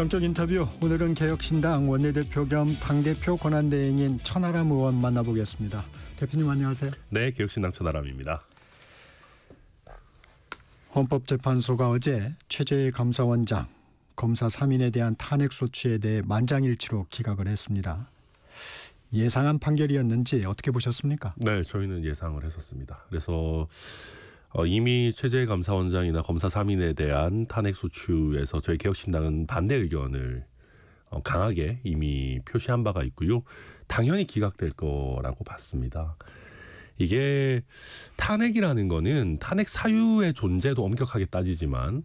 전격 인터뷰, 오늘은 개혁신당 원내대표 겸 당대표 권한대행인 천하람 의원 만나보겠습니다. 대표님 안녕하세요. 네, 개혁신당 천하람입니다. 헌법재판소가 어제 최재해 감사원장, 검사 3인에 대한 탄핵소추에 대해 만장일치로 기각을 했습니다. 예상한 판결이었는지 어떻게 보셨습니까? 네, 저희는 예상을 했었습니다. 그래서 이미 최재해 감사원장이나 검사 3인에 대한 탄핵소추에서 저희 개혁신당은 반대 의견을 강하게 이미 표시한 바가 있고요. 당연히 기각될 거라고 봤습니다. 이게 탄핵이라는 거는 탄핵 사유의 존재도 엄격하게 따지지만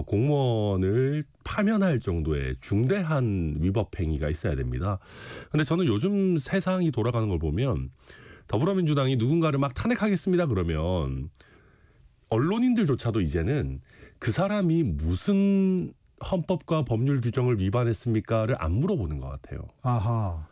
공무원을 파면할 정도의 중대한 위법 행위가 있어야 됩니다. 그런데 저는 요즘 세상이 돌아가는 걸 보면 더불어민주당이 누군가를 막 탄핵하겠습니다 그러면 언론인들조차도 이제는 그 사람이 무슨 헌법과 법률 규정을 위반했습니까를 안 물어보는 것 같아요. 아하.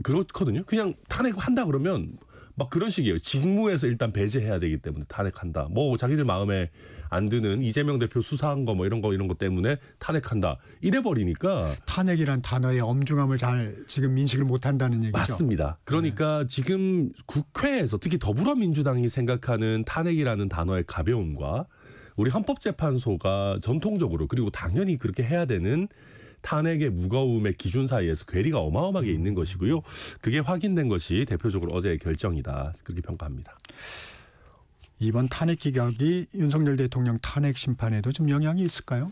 그렇거든요. 그냥 탄핵한다 그러면 막 그런 식이에요. 직무에서 일단 배제해야 되기 때문에 탄핵한다. 뭐 자기들 마음에 안 드는 이재명 대표 수사한 거 뭐 이런 거 때문에 탄핵한다. 이래 버리니까 탄핵이란 단어의 엄중함을 잘 지금 인식을 못 한다는 얘기죠. 맞습니다. 그러니까 지금 국회에서 특히 더불어민주당이 생각하는 탄핵이라는 단어의 가벼움과 우리 헌법재판소가 전통적으로 그리고 당연히 그렇게 해야 되는 탄핵의 무거움의 기준 사이에서 괴리가 어마어마하게 있는 것이고요. 그게 확인된 것이 대표적으로 어제의 결정이다. 그렇게 평가합니다. 이번 탄핵 기각이 윤석열 대통령 탄핵 심판에도 좀 영향이 있을까요?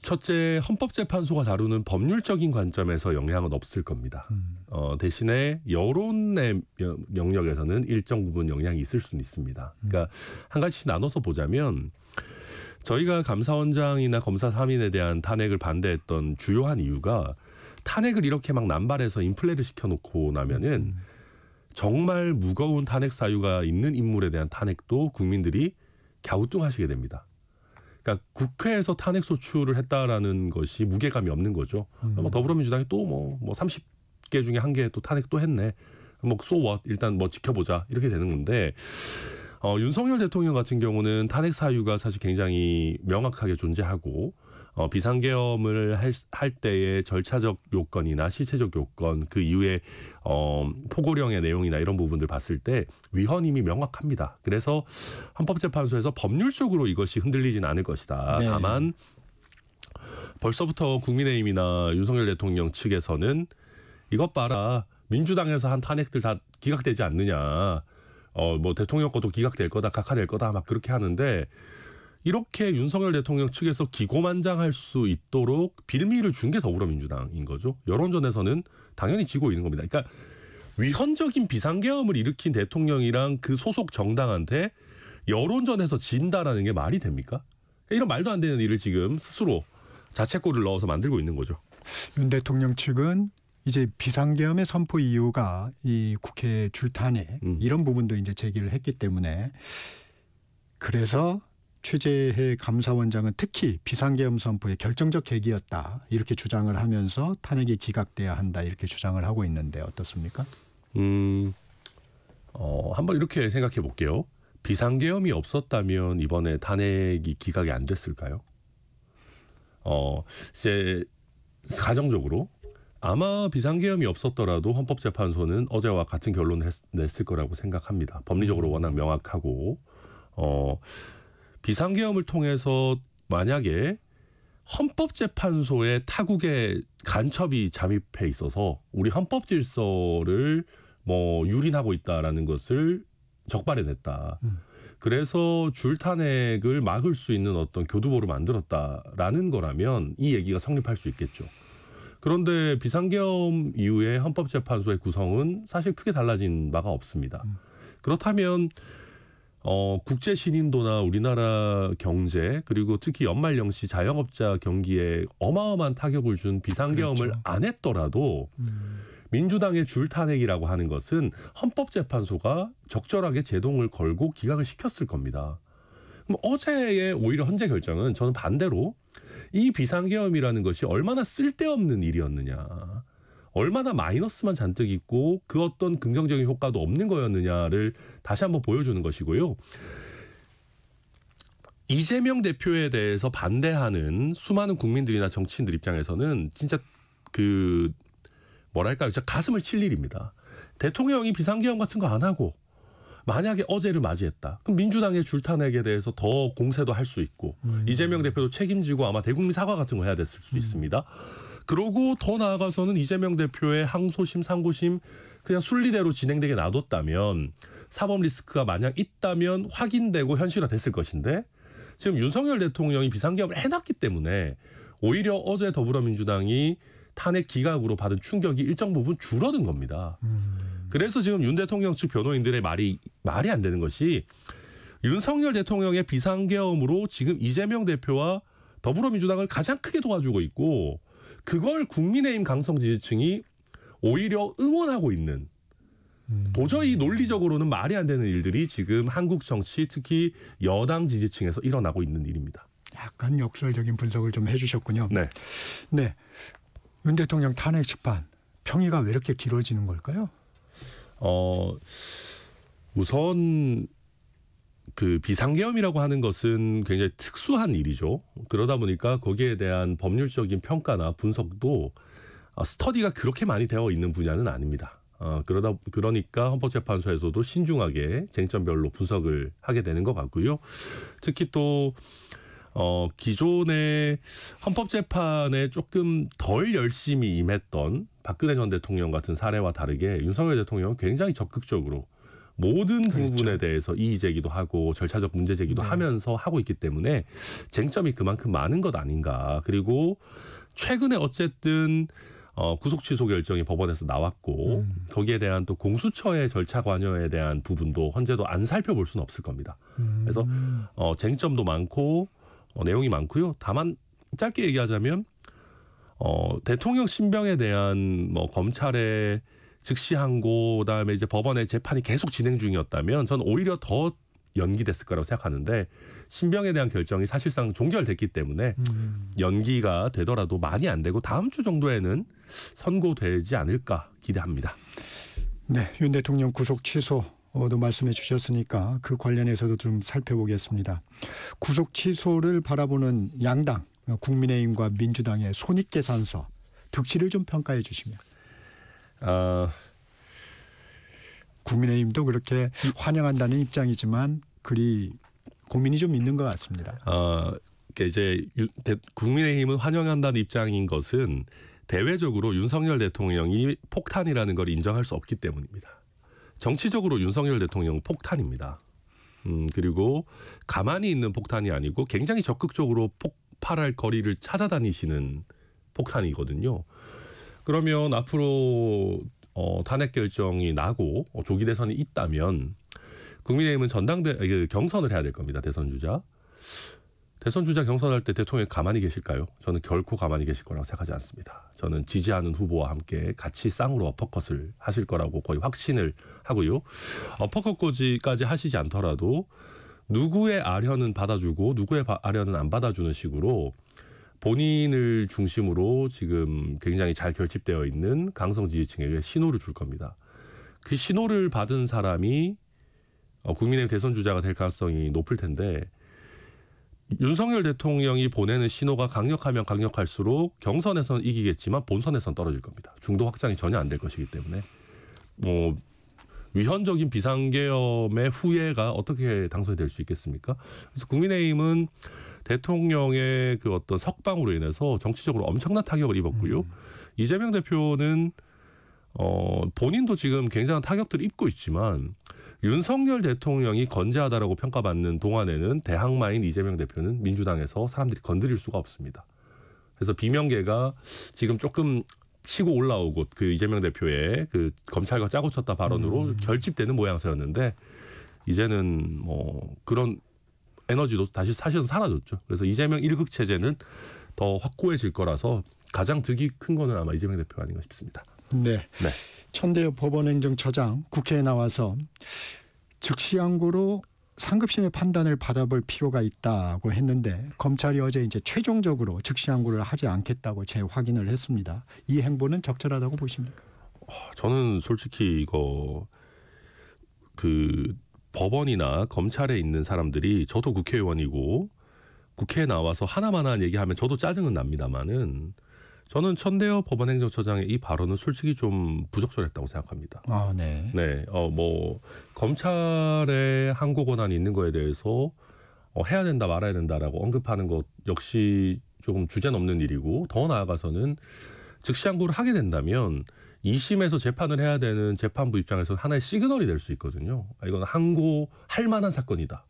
첫째, 헌법재판소가 다루는 법률적인 관점에서 영향은 없을 겁니다. 대신에 여론의 영역에서는 일정 부분 영향이 있을 수는 있습니다. 그러니까 한 가지씩 나눠서 보자면 저희가 감사원장이나 검사 3인에 대한 탄핵을 반대했던 주요한 이유가 탄핵을 이렇게 막 남발해서 인플레를 시켜놓고 나면은 정말 무거운 탄핵 사유가 있는 인물에 대한 탄핵도 국민들이 갸우뚱하시게 됩니다. 그러니까 국회에서 탄핵 소추를 했다라는 것이 무게감이 없는 거죠. 더불어민주당이 또 뭐 30개 중에 한 개 또 탄핵 또 했네. 뭐 so what? 일단 뭐 지켜보자 이렇게 되는 건데. 윤석열 대통령 같은 경우는 탄핵 사유가 사실 굉장히 명확하게 존재하고 비상계엄을 할 때의 절차적 요건이나 실체적 요건 그 이후에 포고령의 내용이나 이런 부분들 봤을 때 위헌임이 명확합니다. 그래서 헌법재판소에서 법률적으로 이것이 흔들리진 않을 것이다. 네. 다만 벌써부터 국민의힘이나 윤석열 대통령 측에서는 이것 봐라. 민주당에서 한 탄핵들 다 기각되지 않느냐. 뭐 대통령 것도 기각될 거다, 각하될 거다 막 그렇게 하는데 이렇게 윤석열 대통령 측에서 기고만장할 수 있도록 빌미를 준 게 더불어민주당인 거죠. 여론전에서는 당연히 지고 있는 겁니다. 그러니까 위헌적인 비상계엄을 일으킨 대통령이랑 그 소속 정당한테 여론전에서 진다라는 게 말이 됩니까? 이런 말도 안 되는 일을 지금 스스로 자책골을 넣어서 만들고 있는 거죠. 윤 대통령 측은 이제 비상계엄의 선포 이유가 이 국회 줄탄핵 이런 부분도 이제 제기를 했기 때문에 그래서 최재해 감사원장은 특히 비상계엄 선포의 결정적 계기였다 이렇게 주장을 하면서 탄핵이 기각돼야 한다 이렇게 주장을 하고 있는데 어떻습니까? 한번 이렇게 생각해 볼게요. 비상계엄이 없었다면 이번에 탄핵이 기각이 안 됐을까요? 이제 가정적으로 아마 비상계엄이 없었더라도 헌법재판소는 어제와 같은 결론을 냈을 거라고 생각합니다. 법리적으로 워낙 명확하고 비상계엄을 통해서 만약에 헌법재판소의 타국의 간첩이 잠입해 있어서 우리 헌법 질서를 뭐 유린하고 있다라는 것을 적발해냈다. 그래서 줄탄핵을 막을 수 있는 어떤 교두보를 만들었다라는 거라면 이 얘기가 성립할 수 있겠죠. 그런데 비상계엄 이후에 헌법재판소의 구성은 사실 크게 달라진 바가 없습니다. 그렇다면 국제 신인도나 우리나라 경제 그리고 특히 연말연시 자영업자 경기에 어마어마한 타격을 준 비상계엄을 안 했더라도 민주당의 줄탄핵이라고 하는 것은 헌법재판소가 적절하게 제동을 걸고 기각을 시켰을 겁니다. 그럼 어제의 오히려 헌재 결정은 저는 반대로 이 비상계엄이라는 것이 얼마나 쓸데없는 일이었느냐, 얼마나 마이너스만 잔뜩 있고 그 어떤 긍정적인 효과도 없는 거였느냐를 다시 한번 보여주는 것이고요. 이재명 대표에 대해서 반대하는 수많은 국민들이나 정치인들 입장에서는 진짜 그 뭐랄까요, 진짜 가슴을 칠 일입니다. 대통령이 비상계엄 같은 거 안 하고 만약에 어제를 맞이했다. 그럼 민주당의 줄타내기에 대해서 더 공세도 할 수 있고 이재명 대표도 책임지고 아마 대국민 사과 같은 거 해야 됐을 수 있습니다. 그러고 더 나아가서는 이재명 대표의 항소심, 상고심 그냥 순리대로 진행되게 놔뒀다면 사법 리스크가 만약 있다면 확인되고 현실화됐을 것인데 지금 윤석열 대통령이 비상계엄을 해놨기 때문에 오히려 어제 더불어민주당이 탄핵 기각으로 받은 충격이 일정 부분 줄어든 겁니다. 그래서 지금 윤 대통령 측 변호인들의 말이 안 되는 것이 윤석열 대통령의 비상계엄으로 지금 이재명 대표와 더불어민주당을 가장 크게 도와주고 있고 그걸 국민의힘 강성 지지층이 오히려 응원하고 있는 도저히 논리적으로는 말이 안 되는 일들이 지금 한국 정치 특히 여당 지지층에서 일어나고 있는 일입니다. 약간 역설적인 분석을 좀 해주셨군요. 네. 네. 윤 대통령 탄핵 심판 평의가 왜 이렇게 길어지는 걸까요? 우선 그 비상계엄이라고 하는 것은 굉장히 특수한 일이죠. 그러다 보니까 거기에 대한 법률적인 평가나 분석도 스터디가 그렇게 많이 되어 있는 분야는 아닙니다. 그러니까 헌법재판소에서도 신중하게 쟁점별로 분석을 하게 되는 것 같고요. 특히 또 기존의 헌법재판에 조금 덜 열심히 임했던 박근혜 전 대통령 같은 사례와 다르게 윤석열 대통령은 굉장히 적극적으로 모든 부분에 대해서 이의 제기도 하고 절차적 문제 제기도 하면서 하고 있기 때문에 쟁점이 그만큼 많은 것 아닌가. 그리고 최근에 어쨌든 구속 취소 결정이 법원에서 나왔고 거기에 대한 또 공수처의 절차 관여에 대한 부분도 현재도 안 살펴볼 수는 없을 겁니다. 그래서 쟁점도 많고 내용이 많고요. 다만 짧게 얘기하자면 대통령 신병에 대한 검찰의 즉시 항고 그다음에 이제 법원의 재판이 계속 진행 중이었다면 저는 오히려 더 연기됐을 거라고 생각하는데 신병에 대한 결정이 사실상 종결됐기 때문에 연기가 되더라도 많이 안 되고 다음 주 정도에는 선고되지 않을까 기대합니다. 네, 윤 대통령 구속 취소도 말씀해 주셨으니까 그 관련해서도 좀 살펴보겠습니다. 구속 취소를 바라보는 양당 국민의힘과 민주당의 손익계산서 득실을 좀 평가해 주시면. 국민의힘도 그렇게 환영한다는 입장이지만 그리 고민이 좀 있는 것 같습니다. 이제 국민의힘은 환영한다는 입장인 것은 대외적으로 윤석열 대통령이 폭탄이라는 걸 인정할 수 없기 때문입니다. 정치적으로 윤석열 대통령은 폭탄입니다. 그리고 가만히 있는 폭탄이 아니고 굉장히 적극적으로 폭발할 거리를 찾아다니시는 폭탄이거든요. 그러면 앞으로 탄핵 결정이 나고 조기 대선이 있다면 국민의힘은 경선을 해야 될 겁니다. 대선 주자 경선할 때 대통령이 가만히 계실까요? 저는 결코 가만히 계실 거라고 생각하지 않습니다. 저는 지지하는 후보와 함께 같이 쌍으로 어퍼컷을 하실 거라고 거의 확신을 하고요. 어퍼컷까지 하시지 않더라도 누구의 아련은 받아주고 누구의 아련은 안 받아주는 식으로 본인을 중심으로 지금 굉장히 잘 결집되어 있는 강성 지지층에게 신호를 줄 겁니다. 그 신호를 받은 사람이 국민의힘 대선 주자가 될 가능성이 높을 텐데 윤석열 대통령이 보내는 신호가 강력하면 강력할수록 경선에서는 이기겠지만 본선에서는 떨어질 겁니다. 중도 확장이 전혀 안 될 것이기 때문에 위헌적인 비상계엄의 후예가 어떻게 당선이 될 수 있겠습니까? 그래서 국민의힘은 대통령의 그 어떤 석방으로 인해서 정치적으로 엄청난 타격을 입었고요. 이재명 대표는 본인도 지금 굉장한 타격들을 입고 있지만 윤석열 대통령이 건재하다라고 평가받는 동안에는 대항마인 이재명 대표는 민주당에서 사람들이 건드릴 수가 없습니다. 그래서 비명계가 지금 조금 치고 올라오고 그 이재명 대표의 그 검찰과 짜고 쳤다 발언으로 결집되는 모양새였는데 이제는 그런 에너지도 다시 사실은 사라졌죠. 그래서 이재명 1극 체제는 더 확고해질 거라서 가장 득이 큰 거는 아마 이재명 대표 아닌가 싶습니다. 네. 천대엽 법원행정처장 국회에 나와서 즉시항고로 상급심의 판단을 받아볼 필요가 있다고 했는데 검찰이 어제 이제 최종적으로 즉시항고를 하지 않겠다고 재확인을 했습니다. 이 행보는 적절하다고 보십니까? 저는 솔직히 이거 법원이나 검찰에 있는 사람들이 저도 국회의원이고 국회에 나와서 하나만한 얘기하면 저도 짜증은 납니다만은 저는 천대엽 법원행정처장의 이 발언은 솔직히 좀 부적절했다고 생각합니다. 아, 네. 네, 뭐 검찰의 항고 권한이 있는 거에 대해서 해야 된다 말아야 된다라고 언급하는 것 역시 조금 주제넘는 일이고 더 나아가서는 즉시 항고를 하게 된다면 2심에서 재판을 해야 되는 재판부 입장에서 하나의 시그널이 될 수 있거든요. 이건 항고할 만한 사건이다.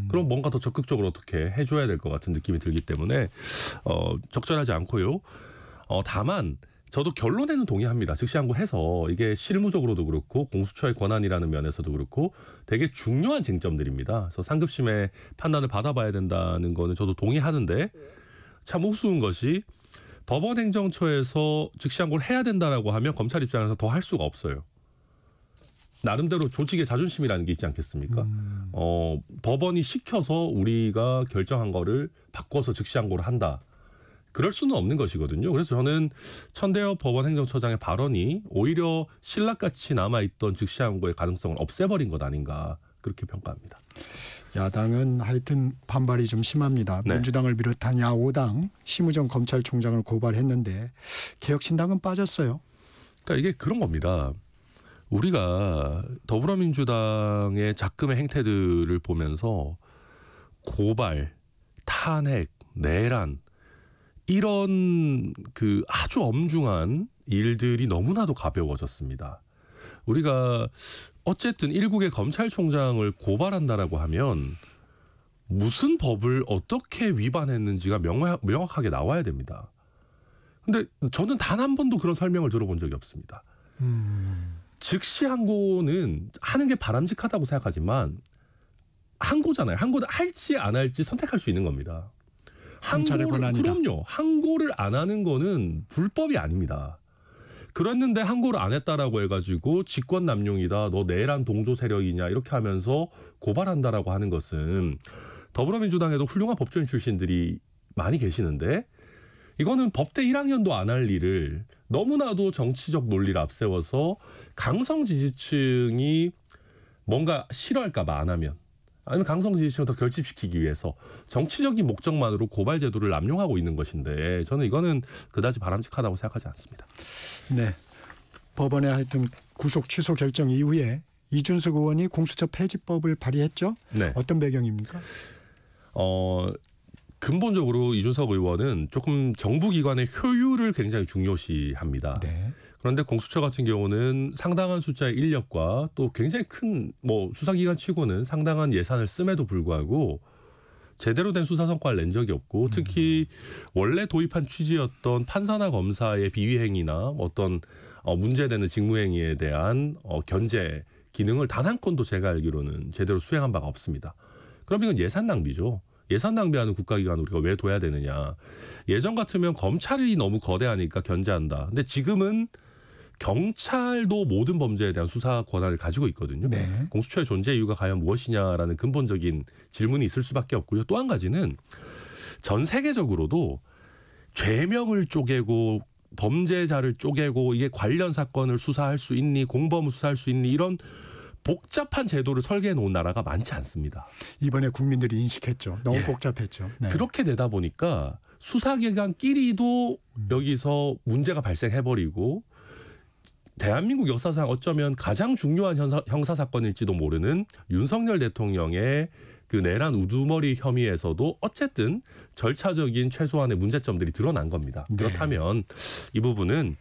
그럼 뭔가 더 적극적으로 어떻게 해줘야 될 것 같은 느낌이 들기 때문에 적절하지 않고요. 다만 저도 결론에는 동의합니다. 즉시 항고해서 이게 실무적으로도 그렇고 공수처의 권한이라는 면에서도 그렇고 되게 중요한 쟁점들입니다. 그래서 상급심의 판단을 받아봐야 된다는 거는 저도 동의하는데 참 우스운 것이 법원행정처에서 즉시 항고를 해야 된다라고 하면 검찰 입장에서 더 할 수가 없어요. 나름대로 조직의 자존심이라는 게 있지 않겠습니까? 법원이 시켜서 우리가 결정한 거를 바꿔서 즉시 항고를 한다. 그럴 수는 없는 것이거든요. 그래서 저는 천대엽 법원행정처장의 발언이 오히려 신락같이 남아있던 즉시 항고의 가능성을 없애버린 것 아닌가 그렇게 평가합니다. 야당은 하여튼 반발이 좀 심합니다. 네. 민주당을 비롯한 야5당 심우정 검찰총장을 고발했는데 개혁신당은 빠졌어요. 그러니까 이게 그런 겁니다. 우리가 더불어민주당의 작금의 행태들을 보면서 고발, 탄핵, 내란 이런 그 아주 엄중한 일들이 너무나도 가벼워졌습니다. 우리가 어쨌든 일국의 검찰총장을 고발한다라고 하면 무슨 법을 어떻게 위반했는지가 명확하게 나와야 됩니다. 근데 저는 단 한 번도 그런 설명을 들어본 적이 없습니다. 즉시 항고는 하는 게 바람직하다고 생각하지만 항고잖아요. 항고를 할지 안 할지 선택할 수 있는 겁니다. 그럼요. 항고를 안 하는 거는 불법이 아닙니다. 그랬는데 항고를 안 했다라고 해가지고 직권남용이다. 너 내란 동조 세력이냐 이렇게 하면서 고발한다라고 하는 것은 더불어민주당에도 훌륭한 법조인 출신들이 많이 계시는데 이거는 법대 1학년도 안 할 일을 너무나도 정치적 논리를 앞세워서 강성 지지층이 뭔가 싫어할까 봐 안 하면 아니면 강성 지지층을 더 결집시키기 위해서 정치적인 목적만으로 고발 제도를 남용하고 있는 것인데 저는 이거는 그다지 바람직하다고 생각하지 않습니다. 네, 법원의 하여튼 구속 취소 결정 이후에 이준석 의원이 공수처 폐지법을 발의했죠. 네. 어떤 배경입니까? 근본적으로 이준석 의원은 조금 정부기관의 효율을 굉장히 중요시합니다. 네. 그런데 공수처 같은 경우는 상당한 숫자의 인력과 또 굉장히 큰 수사기관 치고는 상당한 예산을 씀에도 불구하고 제대로 된 수사 성과를 낸 적이 없고 특히 원래 도입한 취지였던 판사나 검사의 비위행위나 어떤 문제되는 직무행위에 대한 견제 기능을 단 한 건도 제가 알기로는 제대로 수행한 바가 없습니다. 그럼 이건 예산 낭비죠. 예산 낭비하는 국가기관을 우리가 왜 둬야 되느냐. 예전 같으면 검찰이 너무 거대하니까 견제한다. 근데 지금은 경찰도 모든 범죄에 대한 수사 권한을 가지고 있거든요. 네. 공수처의 존재 이유가 과연 무엇이냐라는 근본적인 질문이 있을 수밖에 없고요. 또 한 가지는 전 세계적으로도 죄명을 쪼개고 범죄자를 쪼개고 이게 관련 사건을 수사할 수 있니 공범을 수사할 수 있니 이런 복잡한 제도를 설계해 놓은 나라가 많지 않습니다. 이번에 국민들이 인식했죠. 너무 복잡했죠. 네. 그렇게 되다 보니까 수사기관끼리도 여기서 문제가 발생해버리고 대한민국 역사상 어쩌면 가장 중요한 형사사건일지도 모르는 윤석열 대통령의 그 내란 우두머리 혐의에서도 어쨌든 절차적인 최소한의 문제점들이 드러난 겁니다. 네. 그렇다면 이 부분은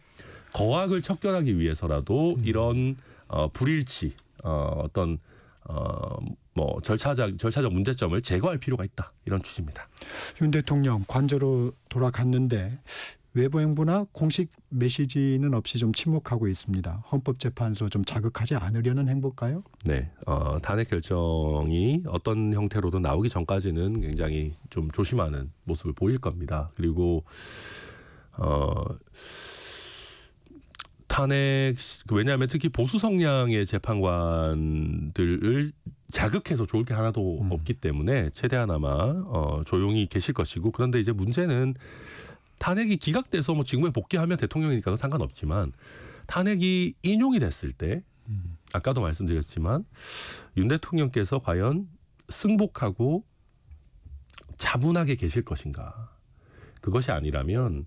거악을 척결하기 위해서라도 이런 불일치 절차적 문제점을 제거할 필요가 있다. 이런 취지입니다. 윤 대통령 관저로 돌아갔는데 외부행보나 공식 메시지는 없이 좀 침묵하고 있습니다. 헌법재판소 좀 자극하지 않으려는 행보일까요? 네, 탄핵 결정이 어떤 형태로든 나오기 전까지는 굉장히 좀 조심하는 모습을 보일 겁니다. 그리고 탄핵 왜냐하면 특히 보수 성향의 재판관들을 자극해서 좋을 게 하나도 없기 때문에 최대한 아마 조용히 계실 것이고 그런데 이제 문제는 탄핵이 기각돼서 직무에 복귀하면 대통령이니까 상관없지만 탄핵이 인용이 됐을 때 아까도 말씀드렸지만 윤 대통령께서 과연 승복하고 차분하게 계실 것인가. 그것이 아니라면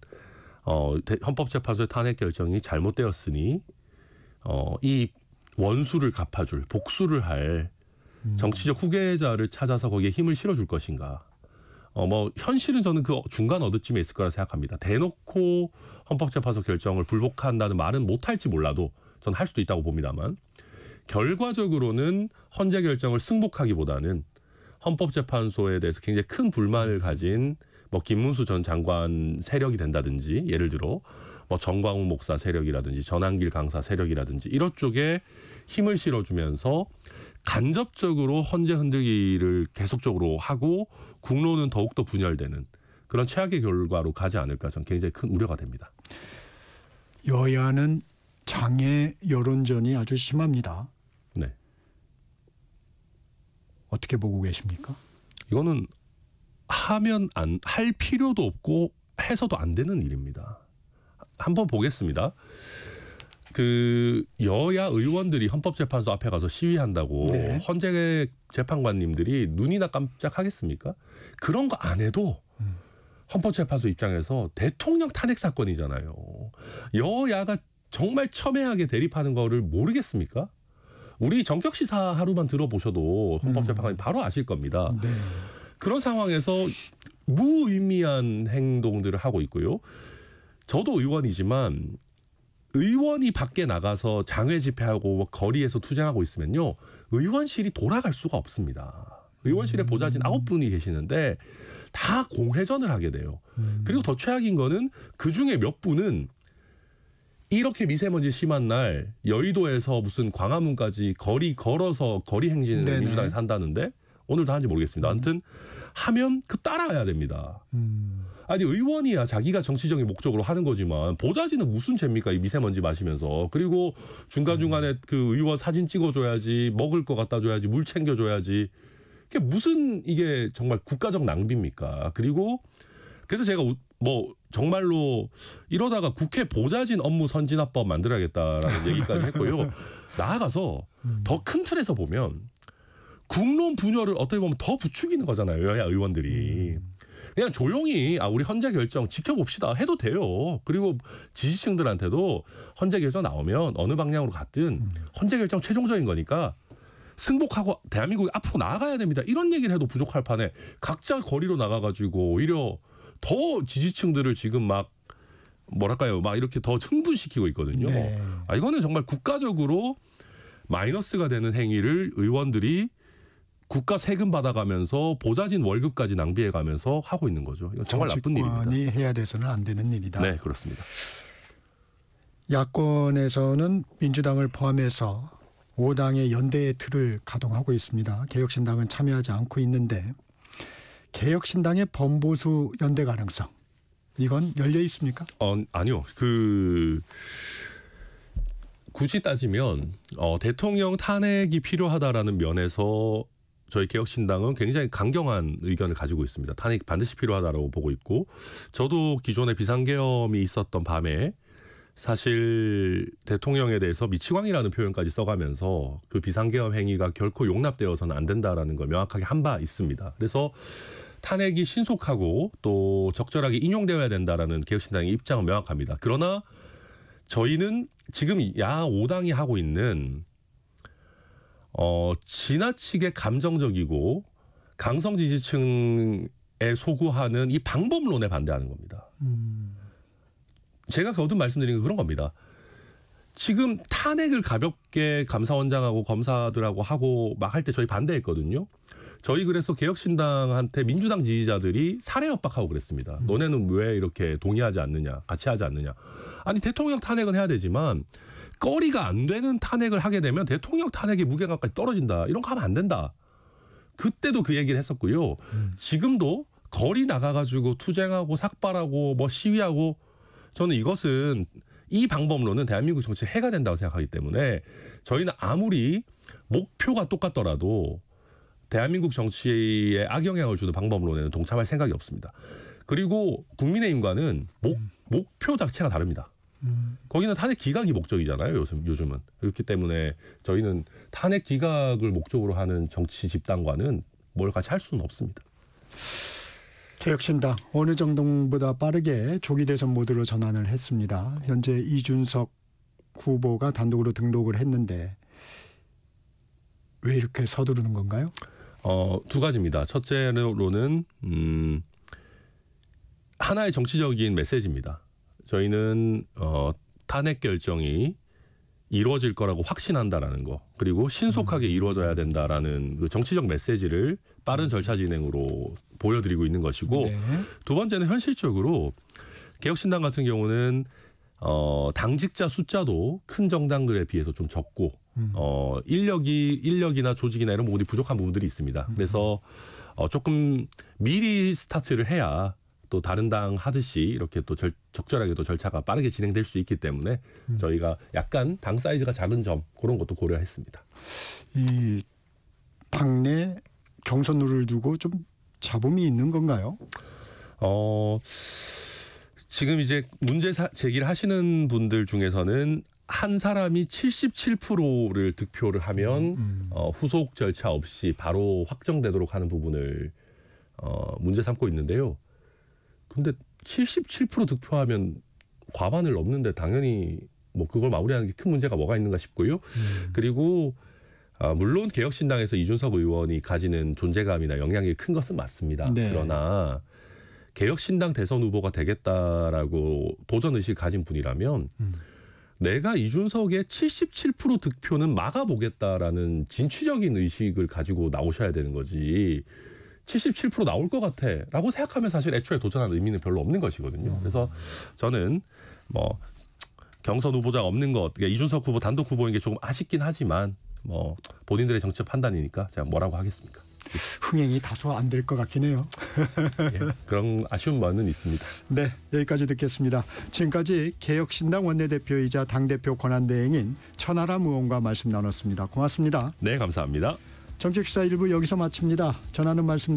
헌법재판소의 탄핵 결정이 잘못되었으니 이 원수를 갚아줄, 복수를 할 정치적 후계자를 찾아서 거기에 힘을 실어줄 것인가. 현실은 저는 그 중간 어디쯤에 있을 거라 생각합니다. 대놓고 헌법재판소 결정을 불복한다는 말은 못할지 몰라도 저는 할 수도 있다고 봅니다만, 결과적으로는 헌재 결정을 승복하기보다는 헌법재판소에 대해서 굉장히 큰 불만을 가진 김문수 전 장관 세력이 된다든지, 예를 들어 정광훈 목사 세력이라든지 전한길 강사 세력이라든지 이런 쪽에 힘을 실어주면서 간접적으로 헌재 흔들기를 계속적으로 하고 국론은 더욱더 분열되는 그런 최악의 결과로 가지 않을까, 저는 굉장히 큰 우려가 됩니다. 여야는 장애 여론전이 아주 심합니다. 네. 어떻게 보고 계십니까? 이거는 하면 할 필요도 없고 해서도 안 되는 일입니다. 한번 보겠습니다. 그 여야 의원들이 헌법재판소 앞에 가서 시위한다고 네. 헌재 재판관님들이 눈이나 깜짝하겠습니까? 그런 거 안 해도 헌법재판소 입장에서 대통령 탄핵 사건이잖아요. 여야가 정말 첨예하게 대립하는 거를 모르겠습니까? 우리 정격시사 하루만 들어보셔도 헌법재판관이 바로 아실 겁니다. 네. 그런 상황에서 무의미한 행동들을 하고 있고요. 저도 의원이지만 의원이 밖에 나가서 장외 집회하고 거리에서 투쟁하고 있으면요, 의원실이 돌아갈 수가 없습니다. 의원실에 보좌진 9분이 계시는데 다 공회전을 하게 돼요. 그리고 더 최악인 거는 그중에 몇 분은 이렇게 미세먼지 심한 날 여의도에서 무슨 광화문까지 걸어서 거리 행진을 네네. 민주당에서 한다는데, 오늘도 하는지 모르겠습니다. 아무튼 하면 따라가야 됩니다. 아니 의원이야 자기가 정치적인 목적으로 하는 거지만 보좌진은 무슨 죄입니까, 이 미세먼지 마시면서. 그리고 중간중간에 그 의원 사진 찍어줘야지, 먹을 거 갖다 줘야지, 물 챙겨줘야지. 이게 무슨, 이게 정말 국가적 낭비입니까? 그리고 그래서 제가 정말로 이러다가 국회 보좌진 업무 선진화법 만들어야겠다라는 얘기까지 했고요. 나아가서 더 큰 틀에서 보면 국론 분열을 어떻게 보면 더 부추기는 거잖아요, 여야 의원들이. 그냥 조용히 우리 헌재 결정 지켜봅시다 해도 돼요. 그리고 지지층들한테도 헌재 결정 나오면 어느 방향으로 갔든 헌재 결정 최종적인 거니까 승복하고 대한민국이 앞으로 나아가야 됩니다, 이런 얘기를 해도 부족할 판에 각자 거리로 나가가지고 오히려 더 지지층들을 지금 막 이렇게 더 흥분시키고 있거든요. 네. 이거는 정말 국가적으로 마이너스가 되는 행위를 의원들이 국가 세금 받아가면서 보좌진 월급까지 낭비해가면서 하고 있는 거죠. 이건 정말 나쁜 일입니다. 정치권이 해야 돼서는 안 되는 일이다. 네, 그렇습니다. 야권에서는 민주당을 포함해서 5당의 연대의 틀을 가동하고 있습니다. 개혁신당은 참여하지 않고 있는데, 개혁신당의 범보수 연대 가능성, 이건 열려 있습니까? 아니요. 굳이 따지면 대통령 탄핵이 필요하다라는 면에서 저희 개혁신당은 굉장히 강경한 의견을 가지고 있습니다. 탄핵이 반드시 필요하다고 보고 있고, 저도 기존에 비상계엄이 있었던 밤에 사실 대통령에 대해서 미치광이라는 표현까지 써가면서 그 비상계엄 행위가 결코 용납되어서는 안 된다라는 걸 명확하게 한 바 있습니다. 그래서 탄핵이 신속하고 또 적절하게 인용되어야 된다라는 개혁신당의 입장은 명확합니다. 그러나 저희는 지금 야 5당이 하고 있는 지나치게 감정적이고 강성 지지층에 소구하는 이 방법론에 반대하는 겁니다. 제가 거듭 말씀드린 건 그런 겁니다. 지금 탄핵을 가볍게 감사원장하고 검사들하고 하고 막 할 때 저희 반대했거든요. 저희 그래서 개혁신당한테 민주당 지지자들이 살해 협박하고 그랬습니다. 너네는 왜 이렇게 동의하지 않느냐, 같이 하지 않느냐. 아니 대통령 탄핵은 해야 되지만 거리가 안 되는 탄핵을 하게 되면 대통령 탄핵의 무게감까지 떨어진다. 이런 거 하면 안 된다. 그때도 그 얘기를 했었고요. 지금도 거리 나가가지고 투쟁하고 삭발하고 시위하고, 저는 이것은 이 방법론은 대한민국 정치에 해가 된다고 생각하기 때문에 저희는 아무리 목표가 똑같더라도 대한민국 정치에 악영향을 주는 방법론에는 동참할 생각이 없습니다. 그리고 국민의힘과는 목표 자체가 다릅니다. 거기는 탄핵 기각이 목적이잖아요, 요즘은. 그렇기 때문에 저희는 탄핵 기각을 목적으로 하는 정치 집단과는 뭘 같이 할 수는 없습니다. 개혁신당 어느 정도보다 빠르게 조기 대선 모드로 전환을 했습니다. 현재 이준석 후보가 단독으로 등록을 했는데 왜 이렇게 서두르는 건가요? 두 가지입니다. 첫째로는 하나의 정치적인 메시지입니다. 저희는 탄핵 결정이 이루어질 거라고 확신한다라는 거, 그리고 신속하게 이루어져야 된다라는 그 정치적 메시지를 빠른 절차 진행으로 보여드리고 있는 것이고, 네. 두 번째는 현실적으로 개혁신당 같은 경우는 당직자 숫자도 큰 정당들에 비해서 좀 적고 인력이나 조직이나 이런 부분이 부족한 부분들이 있습니다. 그래서 조금 미리 스타트를 해야 또 다른 당 하듯이 이렇게 또 적절하게 또 절차가 빠르게 진행될 수 있기 때문에 저희가 약간 당 사이즈가 작은 점 그런 것도 고려했습니다. 이 당내 경선 룰을 두고 좀 잡음이 있는 건가요? 지금 이제 문제 제기를 하시는 분들 중에서는 한 사람이 77%를 득표를 하면 후속 절차 없이 바로 확정되도록 하는 부분을 문제 삼고 있는데요. 근데 77% 득표하면 과반을 넘는데 당연히 뭐 그걸 마무리하는 게 큰 문제가 뭐가 있는가 싶고요. 그리고 물론 개혁신당에서 이준석 의원이 가지는 존재감이나 영향력이 큰 것은 맞습니다. 네. 그러나 개혁신당 대선 후보가 되겠다라고 도전의식을 가진 분이라면 내가 이준석의 77% 득표는 막아보겠다라는 진취적인 의식을 가지고 나오셔야 되는 거지, 77% 나올 것 같아라고 생각하면 사실 애초에 도전하는 의미는 별로 없는 것이거든요. 그래서 저는 뭐 경선 후보자가 없는 것, 그러니까 이준석 후보 단독 후보인 게 조금 아쉽긴 하지만 뭐 본인들의 정치적 판단이니까 제가 뭐라고 하겠습니까? 흥행이 다소 안 될 것 같긴 해요. 예, 그런 아쉬운 면은 있습니다. 네, 여기까지 듣겠습니다. 지금까지 개혁신당 원내대표이자 당대표 권한대행인 천하람 의원과 말씀 나눴습니다. 고맙습니다. 네, 감사합니다. 정책시사 1부 여기서 마칩니다. 전하는 말씀